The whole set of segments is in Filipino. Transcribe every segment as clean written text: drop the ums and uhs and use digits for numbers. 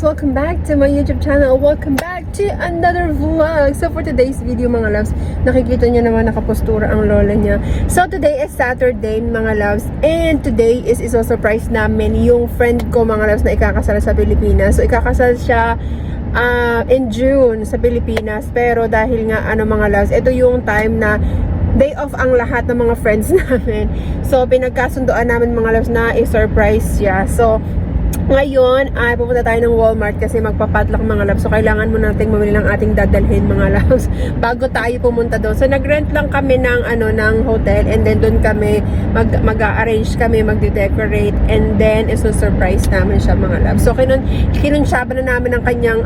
welcome back to my YouTube channel. Welcome back to another vlog. So for today's video mga loves, nakikita niyo naman nakapostura ang lola niya. So today is Saturday mga loves, and today is iso-surprise namin yung friend ko mga loves na ikakasal sa Pilipinas. So ikakasal siya in June sa Pilipinas, pero dahil nga mga loves, ito yung time na day off ang lahat ng mga friends namin. So pinagkasundoan namin mga loves na i-surprise siya. So ngayon ay pupunta tayo ng Walmart kasi magpapadlock mga loves. So kailangan mo nating mamili ng ating dadalhin mga loves bago tayo pumunta doon. So nag-rent lang kami ng ng hotel, and then doon kami mag-arrange kami, magde-decorate, and then iso-surprise namin siya mga loves. So kinunsyaba na namin ang kanyang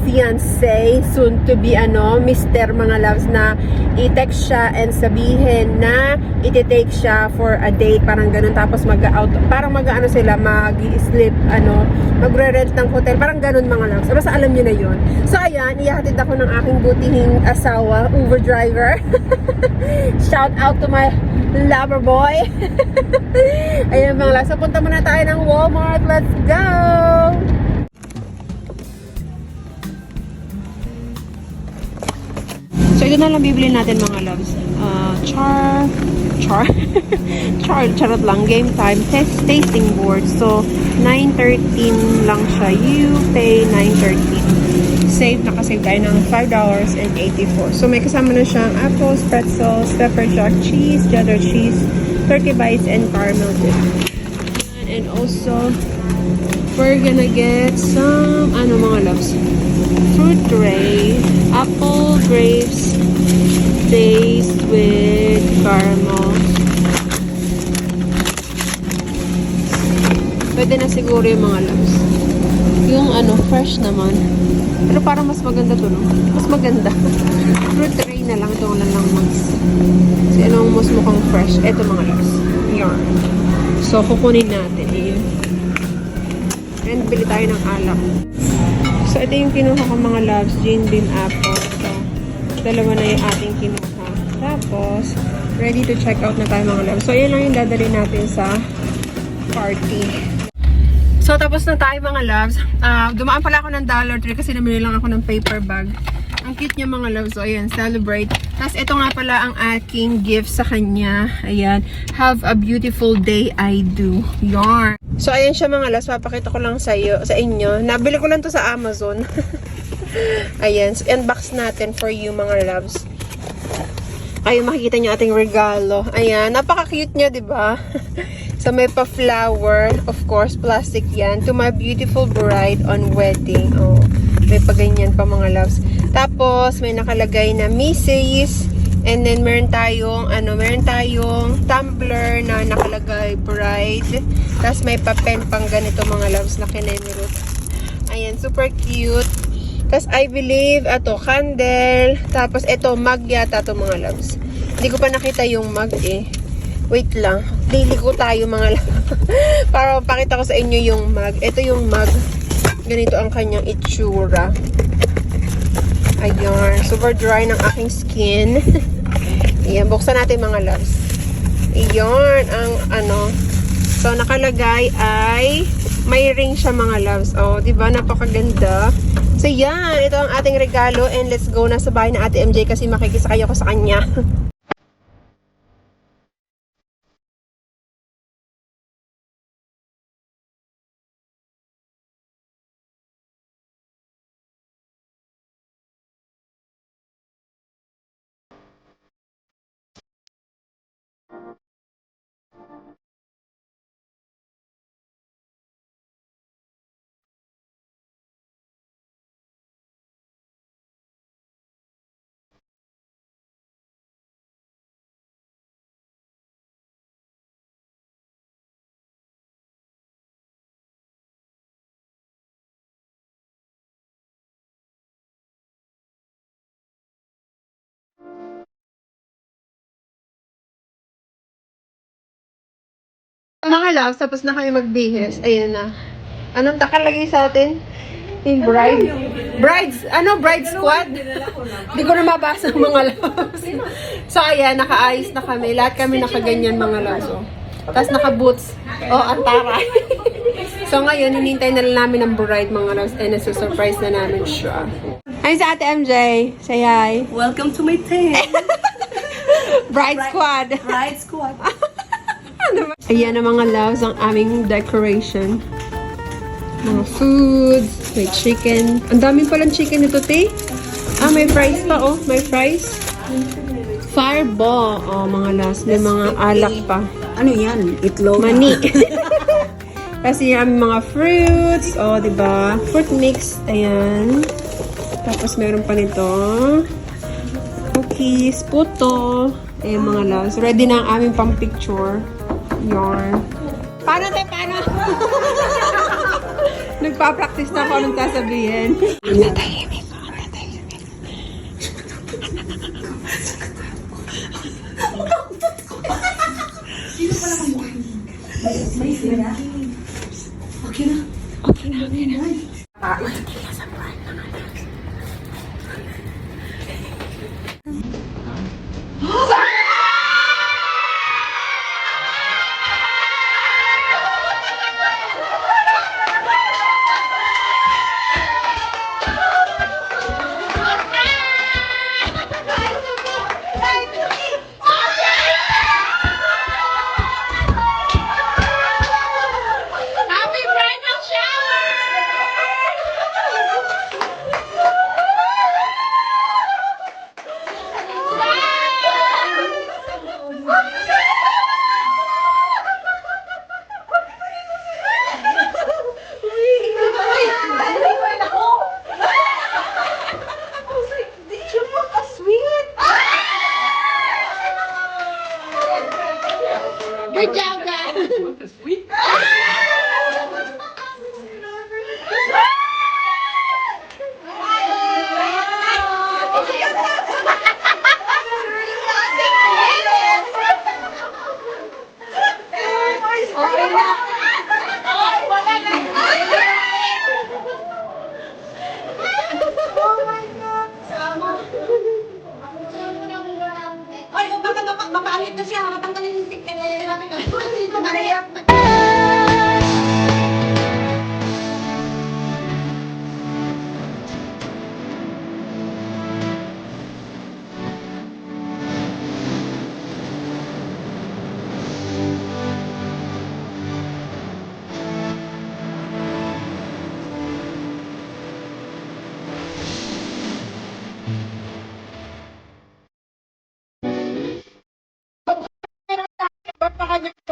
fiancé, soon to be mister mga loves, na i-text siya and sabihin na iti-take siya for a date, parang ganun. Tapos mag-out, parang sila, mag-sleep, magre-rent ng hotel, parang ganun mga loves. Basta alam niyo na yun. So ayan, ihahatid ako ng aking butihing asawa, Uber driver. Shout out to my lover boy. Ayan mga loves, so punta muna tayo ng Walmart. Let's go! So ito na lang bibili natin mga loves. Charot lang, game time tasting board. So 9.13 lang siya. You pay 9.13. Save, nakasave tayo ng $5.84. So may kasama na siyang apples, pretzels, pepper jack cheese, cheddar cheese, turkey bites, and caramel dip. And also we're gonna get some mga loves, fruit tray, apple, grapes, taste with caramel. Pwede na siguro yung mga loves. Yung fresh naman. Pero parang mas maganda to, no? Mas maganda. Fruit tray na lang. Ito lang mas. Kasi anong mas mukhang fresh? Ito mga loves. Yarn. So, kukunin natin. Ayun. And bili tayo ng alak. So, ito yung kinuha ko mga loves. Gin bean apple. So, dalawa na yung ating kinuha. Tapos, ready to check out na tayo mga loves. So, yun lang yung dadali natin sa party. So, tapos na tayo mga loves. Dumaan pala ako ng Dollar Tree kasi namili lang ako ng paper bag. Ang cute niya mga loves. So, ayan, celebrate. Tapos, ito nga pala ang aking gift sa kanya. Ayan, have a beautiful day, I do. Yarn. So, ayan siya mga loves. Papakita ko lang sa inyo. Nabili ko lang to sa Amazon. Ayan, so, unbox natin for you mga loves. Ayun, makikita niyo ating regalo. Ayan, napaka-cute niya, diba? So, may pa-flower. Of course, plastic yan. To my beautiful bride on wedding. Oh, may pa-ganyan pa mga loves. Tapos, may nakalagay na Mrs. And then, meron tayong tumbler na nakalagay bride. Tapos, may pa-pen pang ganito mga loves na kinemirot. Ayan, super cute. Tapos, I believe, candle. Tapos, ito, mug yata ito mga loves. Hindi ko pa nakita yung mug eh. Wait lang. Liliko tayo mga loves. Para mapakita ko sa inyo yung mug. Ito yung mug. Ganito ang kanyang itsura. Ayan. Super dry ng aking skin. Ayan. Buksan natin mga loves. Ayan. Ang So, nakalagay ay may ring siya mga loves. Oh, diba? Napakaganda. So, yan. Ito ang ating regalo. And let's go na sa bahay na Ate MJ kasi makikisakay ako sa kanya. Mga loves, tapos na kayo magbihis. Ayan na. Anong nakalagay sa atin? In bride. Brides. Bride squad? Hindi ko na mabasa mga loves. So, ayan, nakaayos na kami. Lahat kami nakaganyan mga loves. Tapos naka-boots. Oh, antara. So ngayon, hinintay na lang namin ang bride mga loves and nasusurprise na namin siya. Hi sa Ate MJ. Say hi. Welcome to my tent. Bride squad. Bride squad. Ayan ang mga loves ang aming decoration. Mga foods, may chicken. Ang daming palang chicken nito, te. Ah, may fries pa, oh. May fries. Fireball. Oh, mga loves. May mga alak pa. Ano yan? Itlog. Mani. Kasi yung mga fruits. Oh, diba? Fruit mix. Ayan. Tapos meron pa nito. Cookies. Puto. Ayan mga loves. Ready na ang aming pang picture. Yarn. Paano tayo? Paano? Nagpa-practice na ako anong sasabihin. Ang natahimik. Ang natahimik. Sino pala kang mukha? May sila. Okay na. Okay na, okay na. Good job, guys! Ay, baka mapaalit na siya. Matanggalin yung tiktik na namin. Mariyak.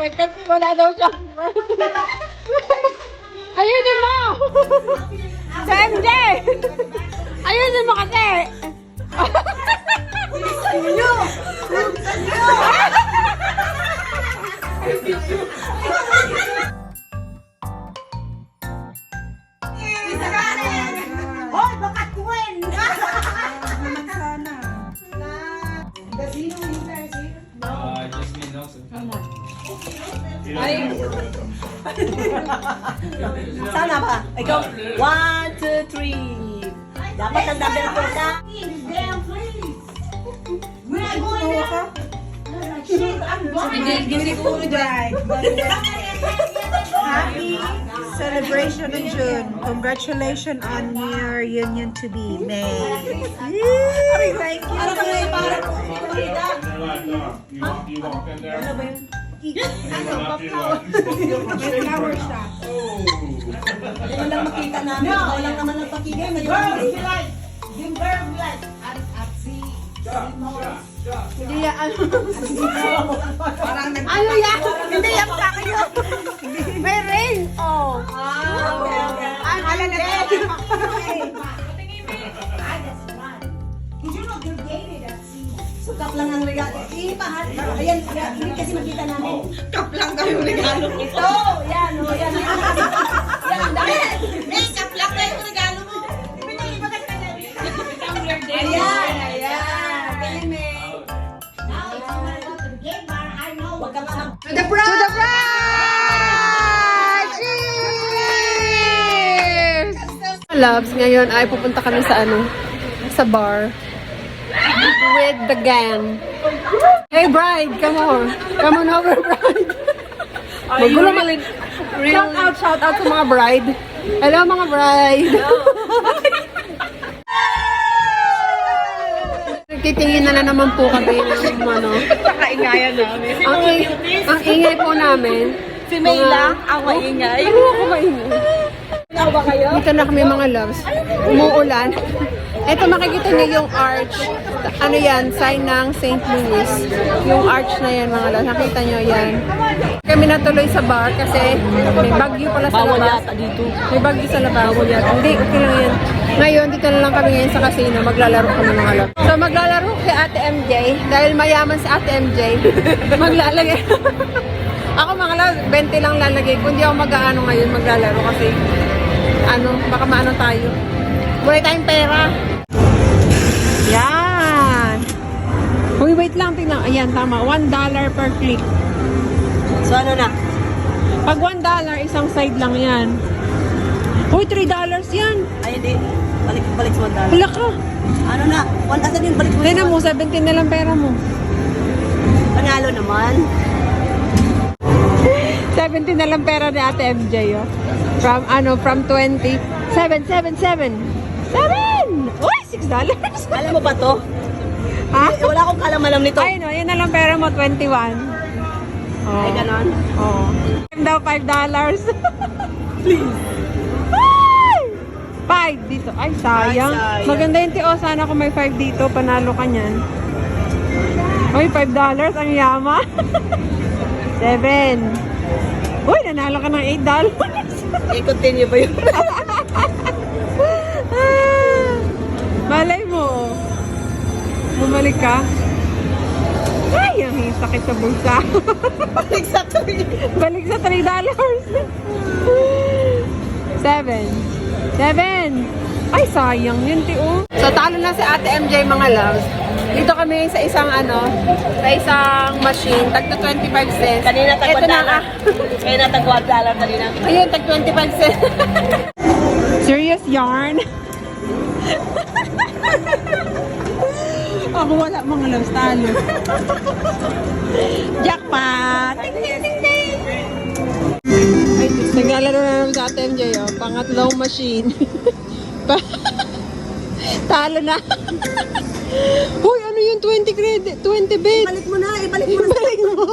Kasi wala daw siya. Ayunin mo! Sa MJ! Ayunin mo kasi! Hoy, baka kuwen! Just me, Nelson. Sana ba? Ikaw, 1, 2, 3. Dapat ang number 4 ka. Happy celebration in June. Congratulations on your union to be made. Thank you. Ano ka ngayon parang? You walk in there. Ano ba yun? Flower shop. Hindi mo lang makita namin. Ikaw lang naman ang pakinggan. Hindi yan, ano? Ano yan? Hindi yan sa akin yun. May rain. Oh. Ang alala. So, kap lang ang regalo. Mahal. Ayan, hindi kasi makita namin. Kap lang kayong regalo. Ito! Yan, o. Yan. Yan, dahil. Eh, kap lang kayong regalo mo. Pinili ba kasi na Ayan, ayan. Tingin, May. Huwag ka nga. To the bride! To the bride! Cheers! Loves, ngayon ay pupunta kami sa sa bar. With the gang. Hey bride, come on. Come on over, bride. Magulo malin. Shout out sa mga bride. Hello mga bride. Titingin na naman po kami ng ano. Pakaingayan namin. Ang ingay po namin. Si May lang, ang maingay. Ano ako maingay? Ikaw ba kayo? Dito na kami mga loves. Umuulan. Ito makikita niyo yung arch. Ano yan? Sign ng St. Louis. Yung arch na yan mga loves. Nakita niyo yan. Kami natuloy sa bar kasi may bagyo pala sa Bawal labas. yata dito. May bagyo sa labas. Hindi, okay lang yan. Ngayon, dito na lang kami ngayon sa casino. Maglalaro kami mga loves. So maglalaro kay Ate MJ. Dahil mayaman si Ate MJ. Maglalagay. Ako mga loves, 20 lang lalagay. Kung di ako mag-aano ngayon, maglalaro kasi baka maano tayo. Wala tayong pera. Yan. Uy, wait lang, tingnan. Ayan, tama. $1 per click. So ano na? Pag $1, isang side lang yan. Uy, $3 yan. Ay hindi. Balik sa $1. Wala ka. Ano na? Asan yung balik mo? Tingnan mo, 17 na lang pera mo. Panalo naman. 17 na lang pera ni Ate MJ, oh. From 20. 7. Uy, $6. Alam mo ba to? Ha? Wala akong kalamalam nito. Ay, no, yan na lang pera mo, 21. Oh. Ay, ganon. Oo. Daw $5. Please. Ay! 5 dito. Ay, sayang. Ay, sayang. Maganda yung Tio. Sana kung may 5 dito, panalo ka niyan. Uy, $5. Ang yaman. 7. Uy, nanalo ka ng $8. I-continue ba yun? Malay mo. Bumalik ka. Ay, ang sakit sa bulsa. Balik sa tuwi. Balik sa $3. 7. Ay, sayang yun, Tio. So, talo na si Ate MJ, mga loves. Dito kami sa isang machine. Tagto 25 cents. Kanina tag Ito na, $1. Kaya natag $1 kanina. ayun, tag 25 cents. Serious yarn? Ako wala, mga loves, talo. Jackpot! Ting, ting, ting, ting! Ay, naglalaro na naman sa Ate MJ, oh. Pangatlong machine. Talo na. Hoy, ano yung 20 credit? 20 bit? Ibalik mo na. Ibalik mo na. Ibalik mo.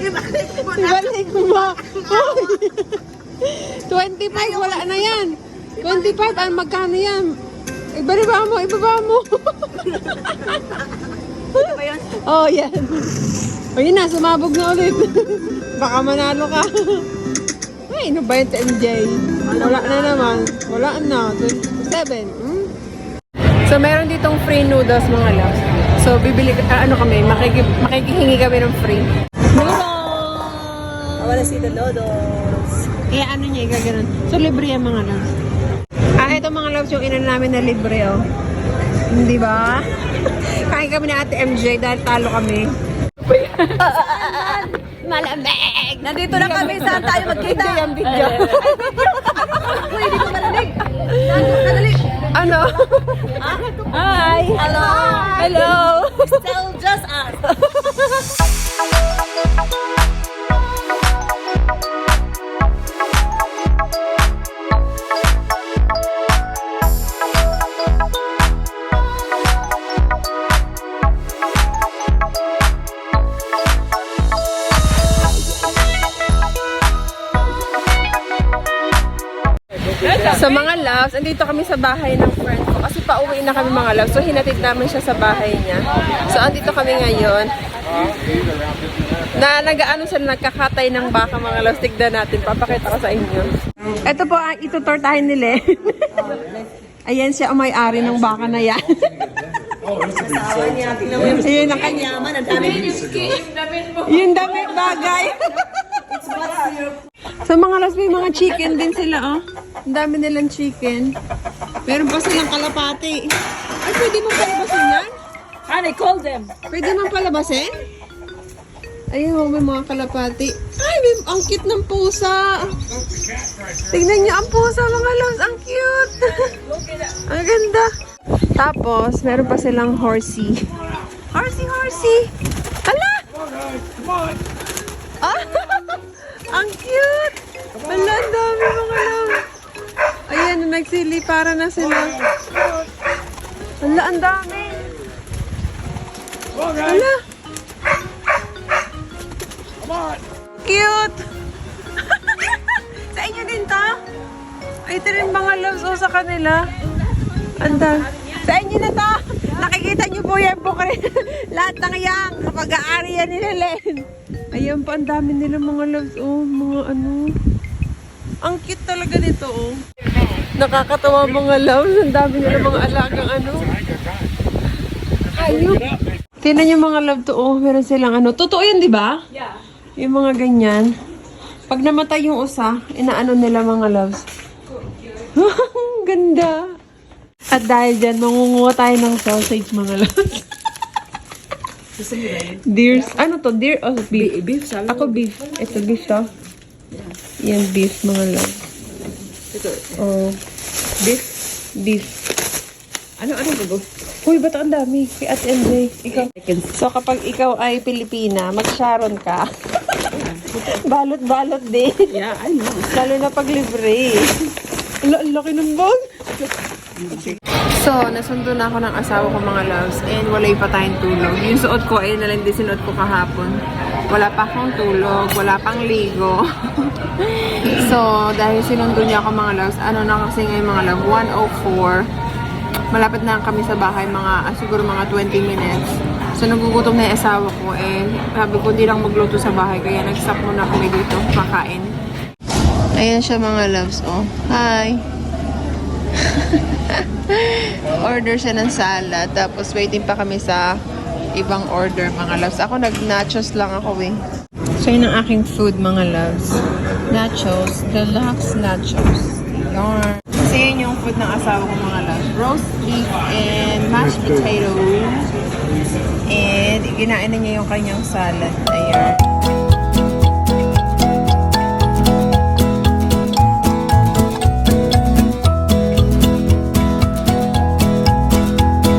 Ibalik mo na. Ibalik mo. Hoy. 25, wala na yan. 25, magkano yan? Ibaba mo. Ba yun? Oh, yan. O yun na, sumabog na ulit. Baka manalo ka. Ay, ano ba yun sa MJ? Wala na naman. Wala na. 27. So, meron ditong free noodles, mga loves. So, kami, makikihingi kami ng free. I wanna see the noodles. Kaya ano niya, igaganon. So, libre yan, mga loves. Ito mga loves, yung inan namin na libre, oh. Hindi ba? Kain kami ni Ate MJ dahil talo kami. Malamig! Nandito na kami. Saan tayo magkita? Yung video. Uy, hindi ko marinig. Nadali. Ano? Hi! Hello. Hello! Still just us. So mga loves, andito kami sa bahay ng friend ko. Kasi pauwi na kami mga loves. So hinatid namin siya sa bahay niya. So andito kami ngayon. Nag-ano siya, nagkakatay ng baka mga loves. Tignan natin, papakita ko sa inyo. Ito po ang itutortahin nila. Ayan siya ang may-ari ng baka na yan. Asawa niya. Tingnan mo yung Ayan ang kanya. yaman. Ang dami. Yung damit bagay. Sa mga loves, may mga chicken din sila, oh. Ang dami nilang chicken. Meron pa silang kalapati. Ay, pwede mo palabasin yan? I called them. Pwede man palabasin? Ayun, may mga kalapati. Ay, ang cute ng pusa. Tignan niyo ang pusa, mga loves. Ang cute. Ang ganda. Tapos, meron pa silang horsey. Horsey! Hala! Ah! Ang cute! Ala, ang dami mga loves. Ayan, nagsili para na sila. Ala, ang dami. Ala. Cute! Sa inyo din to? Ay, ito rin mga loves o sa kanila. Anda. Sa inyo na to. Nakikita niyo po yan po lahat ng yang kapag-aari yan nila Len. Ayan po, ang dami nila mga loves. Oh, mga ano. Ang cute talaga nito, oh. Nakakatawa mga loves. Ang dami nila mga alagang ano. Ayun. Tingnan niyo mga love to, oh. Meron silang ano. Totoo yan, di ba? Yeah. Yung mga ganyan. Pag namatay yung usa, inaano nila mga loves. Ganda. At dahil dyan, mangunguha tayo ng sausage mga loves. Deer, ano to? Deer o beef? Beef, ako beef. Ito beef to. Yan beef mga loves. Ito. Oh. Beef. Beef. Ano bago? Uy, ba't ang dami? Kay Ate MJ. Ikaw. So kapag ikaw ay Pilipina, mag-Sharon ka. Balot-balot din. Yeah, I know. Lalo na pag libre. Ang laki ng bag. So, nasundo na ako ng asawa ko mga loves and wala pa tayong tulog. Yung suot ko ay nalang din sinuot ko kahapon. Wala pa akong tulog, wala pang ligo. So, dahil sinundo niya ako mga loves, ano na kasi ngayon mga love, 1:04. Malapit na kami sa bahay, siguro mga 20 minutes. So, nagugutom na yung asawa ko eh. Sabi ko, hindi lang magluto sa bahay, kaya nag-stop muna kami dito, makain. Ayan siya mga loves, oh. Hi! Order siya ng salad, tapos waiting pa kami sa ibang order mga loves. Ako nag-nachos lang ako eh. So yun ang aking food mga loves. Nachos, deluxe nachos. Yarn. So yun yung food ng asawa ko mga loves. Roast beef and mashed potato. And ginain na niya yung kanyang salad. Ayan.